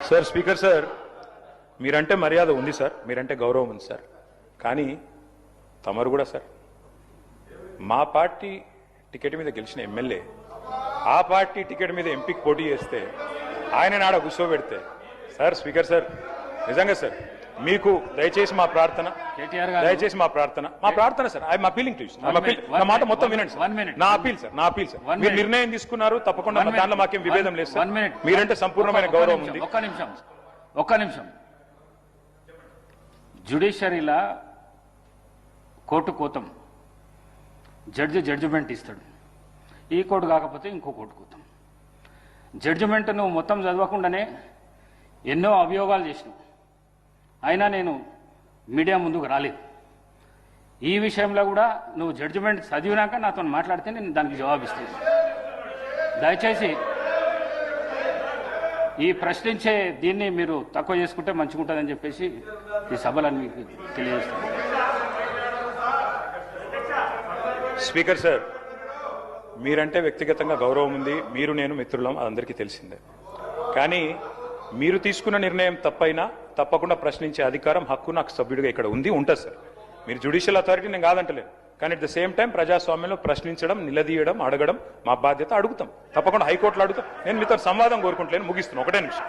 Sir speaker sir, మీరంటే మర్యాద ఉంది సార్, మీరంటే గౌరవం ఉంది సార్. కానీ తమరు కూడా సార్ మా పార్టీ టికెట్ మీద గెలిచిన ఎమ్మెల్యే ఆ పార్టీ టికెట్ మీద ఎంపీకి పోటీ చేస్తే ఆయన నాడ కూర్చోబెడితే సార్ స్పీకర్ సార్, నిజంగా సార్ మీకు దయచేసి మా ప్రార్థన sir. I'm appealing to you. నా మాట మొత్తం వినండి సార్. నా అపీల్ సార్, మీరు నిర్ణయం తీసుకున్నారు, తప్పకుండా దాంట్లో మాకేం విభేదం లేదు సార్. మీరంటే సంపూర్ణమైన గౌరవం ఉంది. ఒక్క నిమిషం. జ్యుడిషియరీలా కోర్టు కోతం, జడ్జి జడ్జిమెంట్ ఇస్తాడు. ఈ కోర్టు కాకపోతే ఇంకో కోర్టు కోతాం. జడ్జిమెంట్ నువ్వు మొత్తం చదవకుండానే ఎన్నో అభియోగాలు చేసినావు, అయినా నేను మీడియా ముందుకు రాలేదు. ఈ విషయంలో కూడా నువ్వు జడ్జిమెంట్ చదివినాక నాతో మాట్లాడితే నేను దానికి జవాబిస్తాను. దయచేసి ఈ ప్రశ్నించే దీన్ని మీరు తక్కువ చేసుకుంటే మంచిగుంటుందని చెప్పేసి ఈ సభలను మీకు తెలియజేస్తాను. స్పీకర్ సార్, మీరంటే వ్యక్తిగతంగా గౌరవం ఉంది, మీరు నేను మిత్రులం, అదందరికీ తెలిసిందే. కానీ మీరు తీసుకున్న నిర్ణయం తప్పైనా తప్పకుండా ప్రశ్నించే అధికారం, హక్కు నాకు సభ్యుడిగా ఇక్కడ ఉంది, ఉంటుంది సార్. మీరు జ్యుడిషియల్ అథారిటీ నేను కాదంటలేదు, కానీ అట్ ద సేమ్ టైం ప్రజాస్వామ్యంలో ప్రశ్నించడం, నిలదీయడం, అడగడం మా బాధ్యత. అడుగుతాం, తప్పకుండా హైకోర్టులో అడుగుతాం. నేను మీతో సంవాదం కోరుకుంటలేను, ముగిస్తున్నాను. ఒకటే నిమిషం.